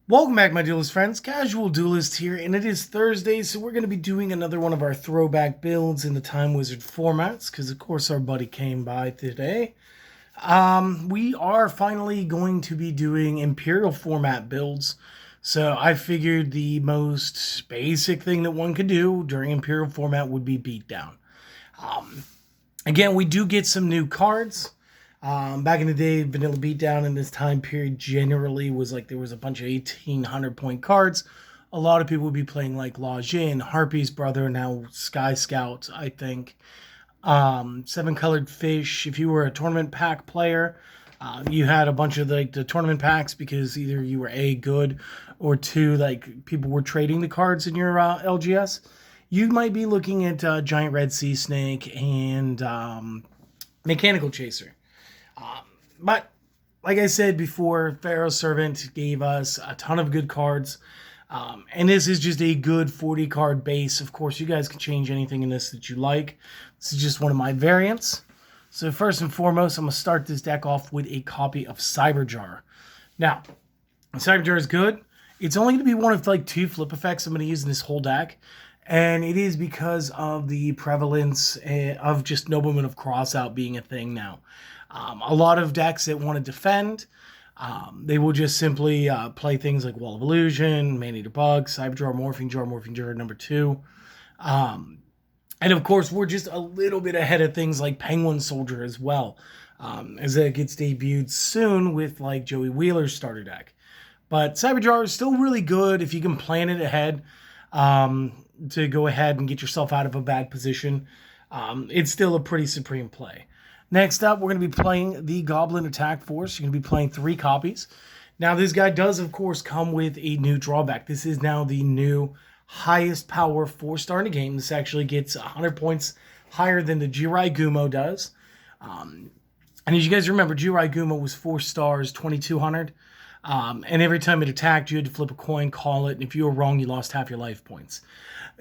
Welcome back, my Duelist friends. Casual Duelist here, and it is Thursday, so we're going to be doing another one of our throwback builds in the Time Wizard formats, because of course our buddy came by today. We are finally going to be doing Imperial format builds, so I figured the most basic thing that one could do during Imperial format would be Beatdown. Again, we do get some new cards. Back in the day, Vanilla Beatdown in this time period generally was like there was a bunch of 1,800 point cards. A lot of people would be playing like La Jin, Harpy's brother, now Sky Scout, I think. Seven Colored Fish. If you were a tournament pack player, you had a bunch of like the tournament packs because either you were A, good, or two, like people were trading the cards in your LGS. You might be looking at Giant Red Sea Snake and Mechanical Chaser. But like I said before, Pharaoh's Servant gave us a ton of good cards. And this is just a good 40 card base. Of course, you guys can change anything in this that you like. This is just one of my variants. So first and foremost, I'm going to start this deck off with a copy of Cyberjar. Now, Cyberjar is good. It's only going to be one of like two flip effects I'm going to use in this whole deck. And it is because of the prevalence of just Nobleman of Crossout being a thing now. A lot of decks that want to defend, they will just simply play things like Wall of Illusion, Man-Eater Bug, Cyberjar, Morphing Jar number 2. And of course, we're just a little bit ahead of things like Penguin Soldier as well, as it gets debuted soon with like Joey Wheeler's starter deck. But Cyberjar is still really good if you can plan it ahead to go ahead and get yourself out of a bad position. It's still a pretty supreme play. Next up, we're going to be playing the Goblin Attack Force. You're going to be playing 3 copies. Now, this guy does, of course, come with a new drawback. This is now the new highest power 4-star in the game. This actually gets 100 points higher than the Jirai Gumo does. And as you guys remember, Jirai Gumo was 4 stars, 2,200. And every time it attacked, you had to flip a coin, call it, and if you were wrong, you lost half your life points.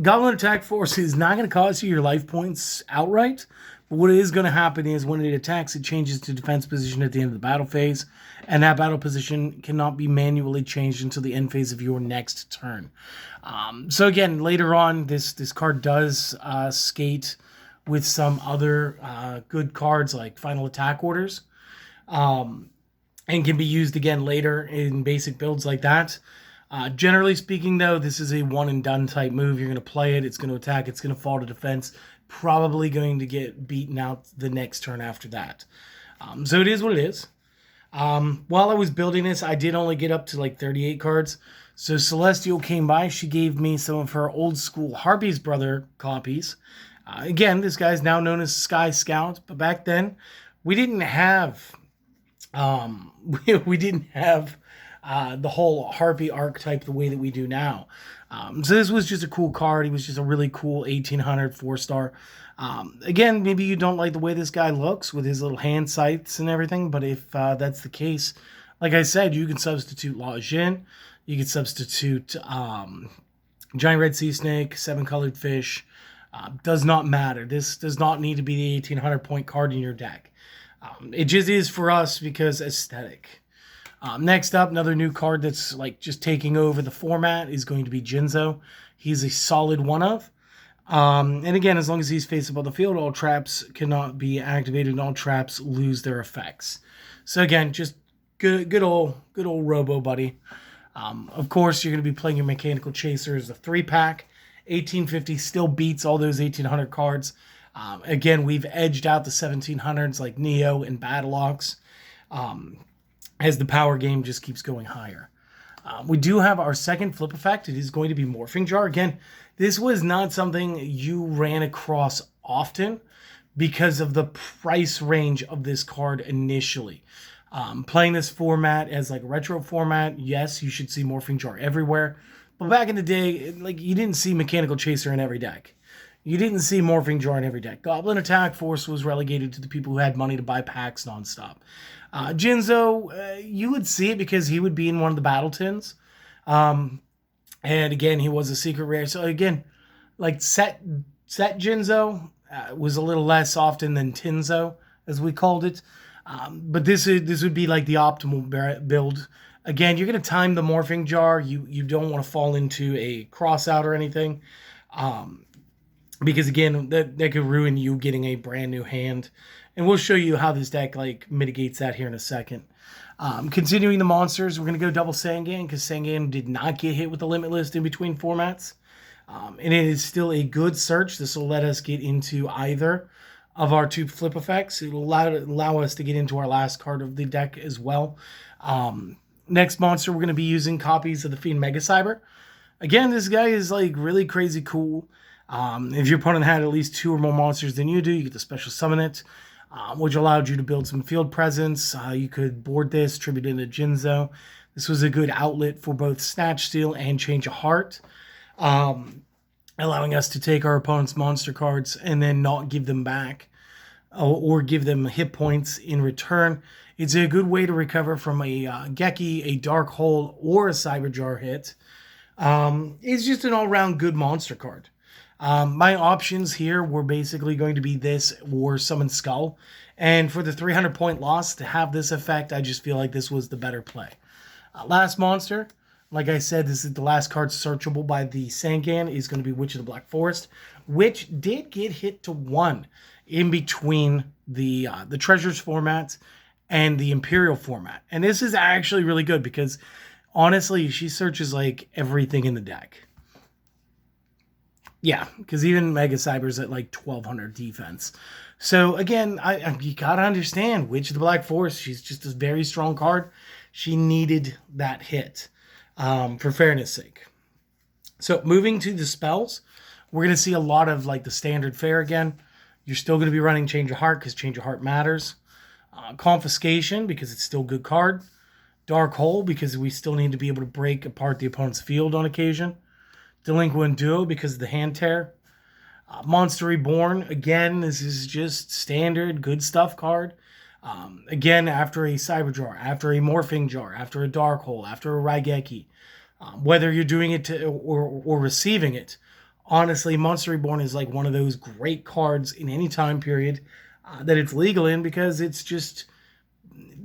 Goblin Attack Force is not going to cost you your life points outright, but what is going to happen is when it attacks, it changes to defense position at the end of the battle phase, and that battle position cannot be manually changed until the end phase of your next turn. So again, later on, this card does skate with some other good cards like Final Attack Orders, and can be used again later in basic builds like that. Generally speaking, though, this is a one-and-done type move. You're going to play it, it's going to attack, it's going to fall to defense, probably going to get beaten out the next turn after that. So it is what it is. While I was building this, I did only get up to like 38 cards. So Celestial came by. She gave me some of her old school Harpy's Brother copies. Again, this guy's now known as Sky Scout, but back then we didn't have we didn't have the whole Harpy archetype the way that we do now. So this was just a cool card. He was just a really cool 1,800 4-star. Again, maybe you don't like the way this guy looks with his little hand sights and everything, but if that's the case, like I said, you can substitute La Jin, you can substitute Giant Red Sea Snake, Seven Colored Fish. Does not matter. This does not need to be the 1,800 point card in your deck. It just is for us because aesthetic. Next up, another new card that's like just taking over the format is going to be Jinzo. He's a solid one of. And again, as long as he's face up on the field, all traps cannot be activated and all traps lose their effects. So again, just good old Robo Buddy. Of course, you're going to be playing your Mechanical Chaser as a 3-pack. 1850 still beats all those 1,800 cards. Again, we've edged out the 1,700s like Neo and Battleox. As the power game just keeps going higher. We do have our second flip effect. It is going to be Morphing Jar. Again, this was not something you ran across often because of the price range of this card initially. Playing this format as like a retro format, yes, you should see Morphing Jar everywhere. But back in the day, like you didn't see Mechanical Chaser in every deck. You didn't see Morphing Jar in every deck. Goblin Attack Force was relegated to the people who had money to buy packs nonstop. Jinzo, you would see it because he would be in one of the battle tins. And again, he was a secret rare. So again, like set Jinzo was a little less often than Tinzo, as we called it. But this would be like the optimal build Again, you're going to time the morphing jar. You don't want to fall into a cross out or anything. Because again, that could ruin you getting a brand new hand. And we'll show you how this deck like mitigates that here in a second. Continuing the monsters, we're going to go double Sangan because Sangan did not get hit with the limit list in between formats. And it is still a good search. This will let us get into either of our two flip effects. It will allow us to get into our last card of the deck as well. Next monster, we're going to be using copies of the Fiend Mega Cyber. Again, this guy is like really crazy cool. If your opponent had at least 2 or more monsters than you do, you get to special summon it, which allowed you to build some field presence. You could board this, tribute into Jinzo. This was a good outlet for both Snatch Steal and Change of Heart, allowing us to take our opponent's monster cards and then not give them back or give them hit points in return. It's a good way to recover from a Geki, a Dark Hole, or a Cyber Jar hit. It's just an all-around good monster card. My options here were basically going to be this or Summon Skull. And for the 300-point loss, to have this effect, I just feel like this was the better play. Last monster, like I said, this is the last card searchable by the Sangan, is going to be Witch of the Black Forest, which did get hit to 1 in between the Treasures format and the Imperial format. And this is actually really good because, honestly, she searches like everything in the deck. Yeah, because even Mega Cyber's at like 1200 defense. So again, you gotta understand, Witch of the Black Forest, she's just a very strong card. She needed that hit, for fairness sake. So moving to the spells, we're gonna see a lot of like the standard fare again. You're still gonna be running Change of Heart because Change of Heart matters. Confiscation because it's still a good card. Dark Hole because we still need to be able to break apart the opponent's field on occasion. Delinquent Duo because of the hand tear. Monster Reborn, again, this is just standard good stuff card. Again, after a Cyber Jar, after a Morphing Jar, after a Dark Hole, after a Raigeki, whether you're doing it or receiving it, honestly, Monster Reborn is like one of those great cards in any time period that it's legal in because it's just,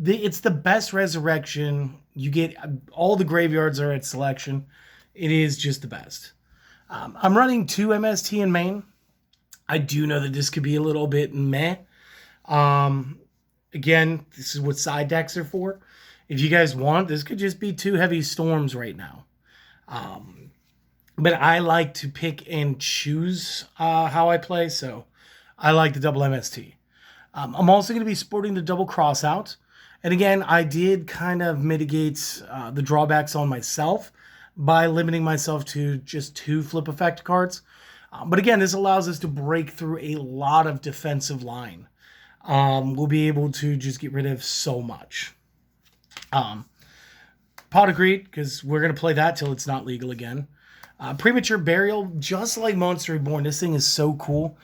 it's the best resurrection. You get, all the graveyards are at selection. It is just the best. I'm running 2 MST in main. I do know that this could be a little bit meh. Again, this is what side decks are for. If you guys want, this could just be 2 heavy storms right now. But I like to pick and choose how I play, so I like the double MST. I'm also going to be sporting the double crossout. And again, I did kind of mitigate the drawbacks on myself by limiting myself to just 2 flip effect cards. But again, this allows us to break through a lot of defensive line. We'll be able to just get rid of so much. Pot of Greed, because we're going to play that till it's not legal again. Premature Burial, just like Monster Reborn, this thing is so cool.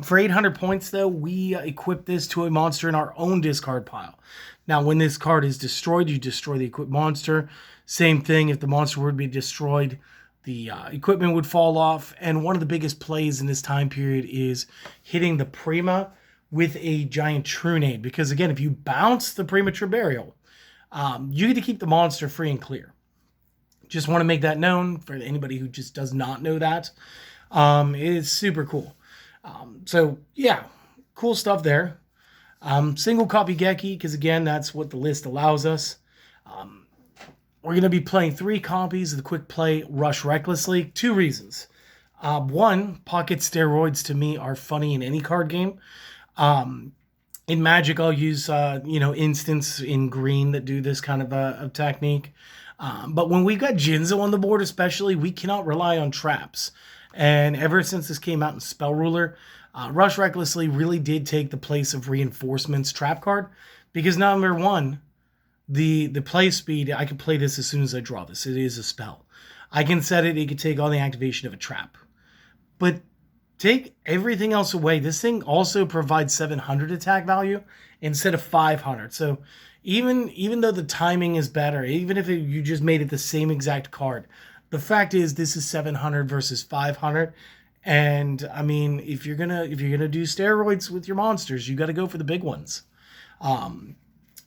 For 800 points, though, we equip this to a monster in our own discard pile. Now, when this card is destroyed, you destroy the equipped monster. Same thing, if the monster would be destroyed, the equipment would fall off. And one of the biggest plays in this time period is hitting the Prima with a giant Trunade. Because, again, if you bounce the Premature Burial, you get to keep the monster free and clear. Just want to make that known for anybody who just does not know that. It's super cool. So, yeah, cool stuff there. Single copy Geki, because, again, that's what the list allows us. We're going to be playing 3 copies of the Quick Play Rush Recklessly. 2 reasons. 1, pocket steroids to me are funny in any card game. In Magic, I'll use, instants in green that do this kind of a technique. But when we got Jinzo on the board especially, we cannot rely on traps. And ever since this came out in Spell Ruler, Rush Recklessly really did take the place of Reinforcements trap card. Because number 1, the play speed, I can play this as soon as I draw this. It is a spell. I can set it, it can take on the activation of a trap. But take everything else away. This thing also provides 700 attack value instead of 500. So even though the timing is better, even if you just made it the same exact card, the fact is this is 700 versus 500. And I mean, if you're gonna do steroids with your monsters, you got to go for the big ones.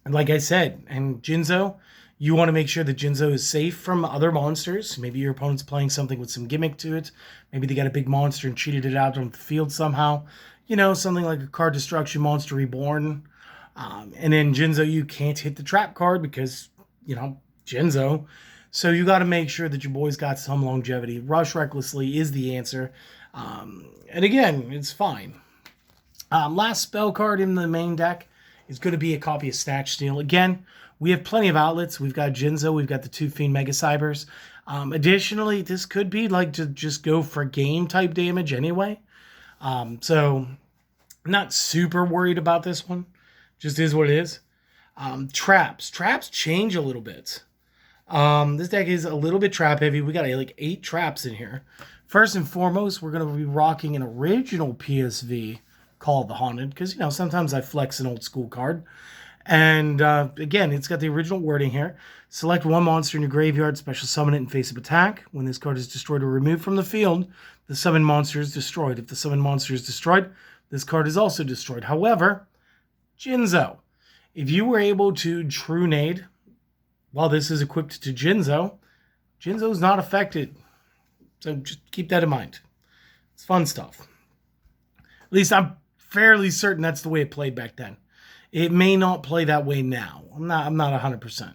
Like I said, and Jinzo, You want to make sure that Jinzo is safe from other monsters. Maybe your opponent's playing something with some gimmick to it. Maybe they got a big monster and cheated it out on the field somehow. You know, something like a card destruction monster reborn. And then Jinzo, you can't hit the trap card because, you know, Jinzo. So you got to make sure that your boy's got some longevity. Rush recklessly is the answer. And again, it's fine. Last spell card in the main deck is going to be a copy of Snatch Steal. Again, we have plenty of outlets. We've got Jinzo. We've got the 2 Fiend Mega Cybers. Additionally, this could be like to just go for game type damage anyway. So not super worried about this one. Just is what it is. Traps. Traps change a little bit. This deck is a little bit trap heavy. We got like 8 traps in here. First and foremost, we're going to be rocking an original PSV called the Haunted, because, you know, sometimes I flex an old school card. And again, it's got the original wording here. Select 1 monster in your graveyard, special summon it in face of attack. When this card is destroyed or removed from the field, the summoned monster is destroyed. If the summoned monster is destroyed, this card is also destroyed. However, Jinzo, if you were able to True Nade while this is equipped to Jinzo, Jinzo's not affected. So just keep that in mind. It's fun stuff. At least I'm fairly certain that's the way it played back then. It may not play that way now. I'm not 100%.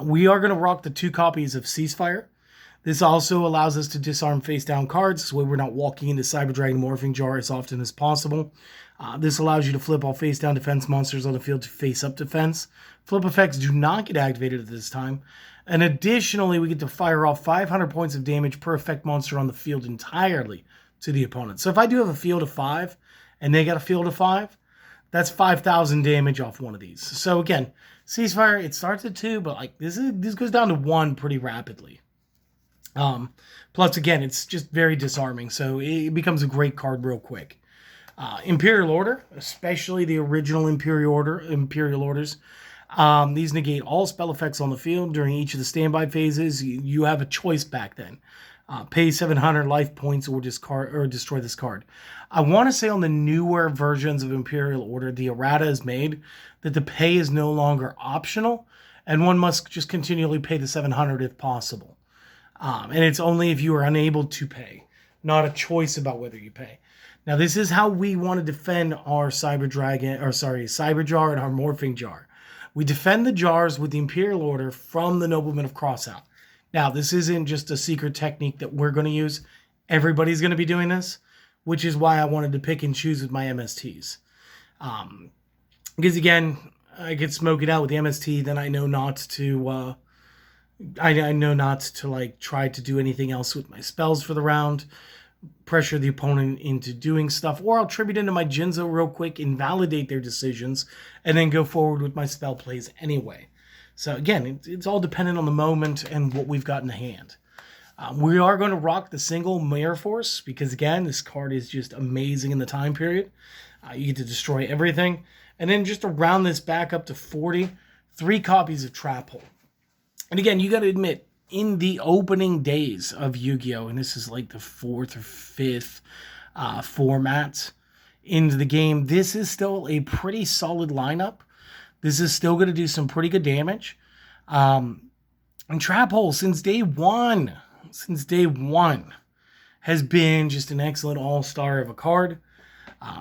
We are going to rock the 2 copies of Ceasefire. This also allows us to disarm face-down cards. This way we're not walking into Cyber Dragon Morphing Jar as often as possible. This allows you to flip all face-down defense monsters on the field to face-up defense. Flip effects do not get activated at this time. And additionally, we get to fire off 500 points of damage per effect monster on the field entirely to the opponent. So if I do have a field of 5, and they got a field of 5, that's 5,000 damage off one of these. So again, Ceasefire, it starts at 2, but like this goes down to 1 pretty rapidly. Plus, again, it's just very disarming, so it becomes a great card real quick. Imperial Order, especially the original Imperial Orders, these negate all spell effects on the field during each of the standby phases. You have a choice back then. Pay 700 life points or discard or destroy this card. I want to say on the newer versions of Imperial Order, the errata is made that the pay is no longer optional, and one must just continually pay the 700 if possible. And it's only if you are unable to pay, not a choice about whether you pay. Now, this is how we want to defend our Cyber Jar and our Morphing Jar. We defend the jars with the Imperial Order from the Nobleman of Crossout. Now, this isn't just a secret technique that we're going to use. Everybody's going to be doing this, which is why I wanted to pick and choose with my MSTs. Because again, I get smoke it out with the MST, then I know not to. I know not to like try to do anything else with my spells for the round, pressure the opponent into doing stuff, or I'll tribute into my Jinzo real quick, invalidate their decisions, and then go forward with my spell plays anyway. So again, it's all dependent on the moment and what we've got in the hand. We are going to rock the single Mirror Force because, again, this card is just amazing in the time period. You get to destroy everything. And then just to round this back up to 40, 3 copies of Trap Hole. And again, you got to admit, in the opening days of Yu-Gi-Oh!, and this is like the 4th or 5th format into the game, this is still a pretty solid lineup. This is still going to do some pretty good damage. And Trap Hole, since day one, has been just an excellent all-star of a card.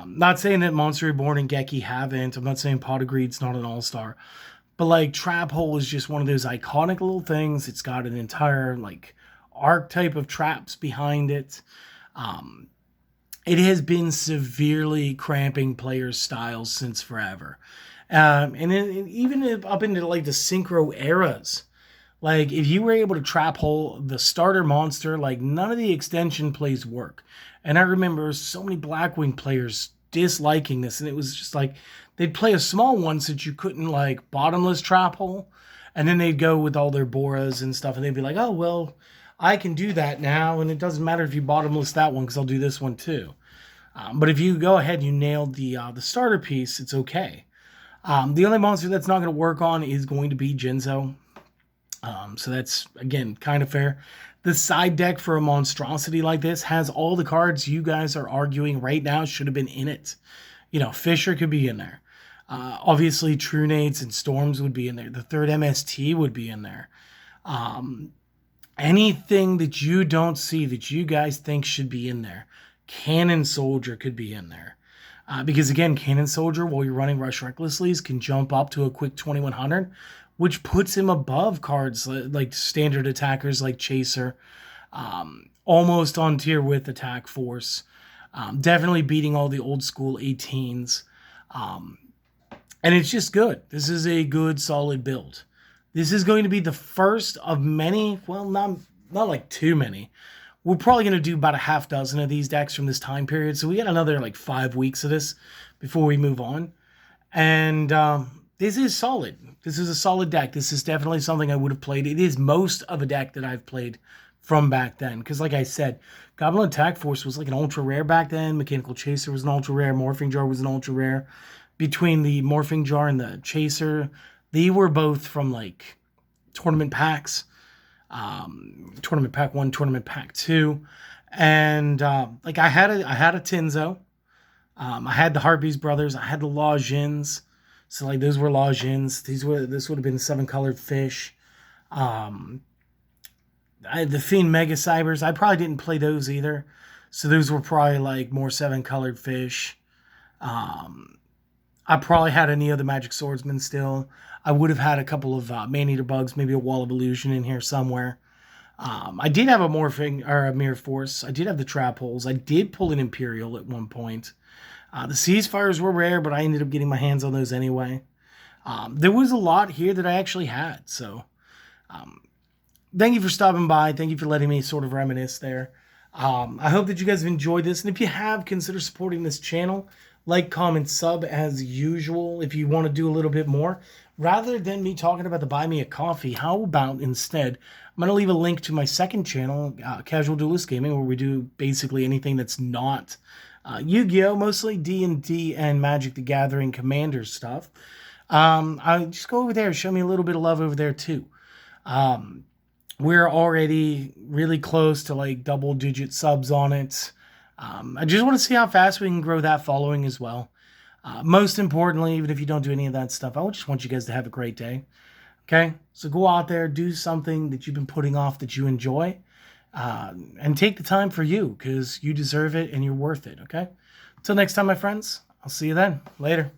Not saying that Monster Reborn and Geki haven't. I'm not saying Pot of Greed's not an all-star. But, like, Trap Hole is just one of those iconic little things. It's got an entire, like, archetype of traps behind it. It has been severely cramping players' styles since forever. Even up into, like, the Synchro eras. Like, if you were able to Trap Hole the starter monster, like, none of the extension plays work. And I remember so many Blackwing players disliking this, and it was just like, they'd play a small one since you couldn't, like, bottomless Trap Hole, and then they'd go with all their Boras and stuff, and they'd be like, oh, well, I can do that now, and it doesn't matter if you bottomless that one, because I'll do this one too. But if you go ahead and you nailed the starter piece, it's okay. The only monster that's not going to work on is going to be Jinzo. So that's, again, kind of fair. The side deck for a monstrosity like this has all the cards you guys are arguing right now should have been in it. You know, Fisher could be in there. Obviously, True Nades and Storms would be in there. The third MST would be in there. Anything that you don't see that you guys think should be in there. Cannon Soldier could be in there. Because again, Cannon Soldier, while you're running Rush Recklessly, can jump up to a quick 2100, which puts him above cards like standard attackers like Chaser, almost on tier with Attack Force, definitely beating all the old school 18s. And it's just good. This is a good, solid build. This is going to be the first of many, well, not like too many. We're probably going to do about a half dozen of these decks from this time period. So we got another like 5 weeks of this before we move on. And this is solid. This is a solid deck. This is definitely something I would have played. It is most of a deck that I've played from back then. Because like I said, Goblin Attack Force was like an ultra rare back then. Mechanical Chaser was an ultra rare. Morphing Jar was an ultra rare. Between the Morphing Jar and the Chaser, they were both from like tournament packs. Tournament pack 1, tournament pack 2. And like I had a Tinzo. I had the Harpies Brothers. I had the Lajins. So like those were Lajins. This would have been 7-colored fish. I had the Fiend Mega Cybers. I probably didn't play those either. So those were probably like more 7-colored fish. I probably had any of the Magic Swordsmen still. I would have had a couple of Man-Eater Bugs, maybe a Wall of Illusion in here somewhere. I did have a Morphing, or a Mirror Force. I did have the Trap Holes. I did pull an Imperial at one point. The Ceasefires were rare, but I ended up getting my hands on those anyway. There was a lot here that I actually had, so thank you for stopping by. Thank you for letting me sort of reminisce there. I hope that you guys have enjoyed this, and if you have, consider supporting this channel. Like, comment, sub as usual if you want to do a little bit more. Rather than me talking about the Buy Me a Coffee, how about instead, I'm going to leave a link to my second channel, Casual Duelist Gaming, where we do basically anything that's not Yu-Gi-Oh!, mostly D&D and Magic the Gathering Commander stuff. I just go over there, show me a little bit of love over there too. We're already really close to like double-digit subs on it. I just want to see how fast we can grow that following as well. Most importantly, even if you don't do any of that stuff, I just want you guys to have a great day. Okay? So go out there, do something that you've been putting off that you enjoy, and take the time for you because you deserve it and you're worth it. Okay? Until next time, my friends, I'll see you then. Later.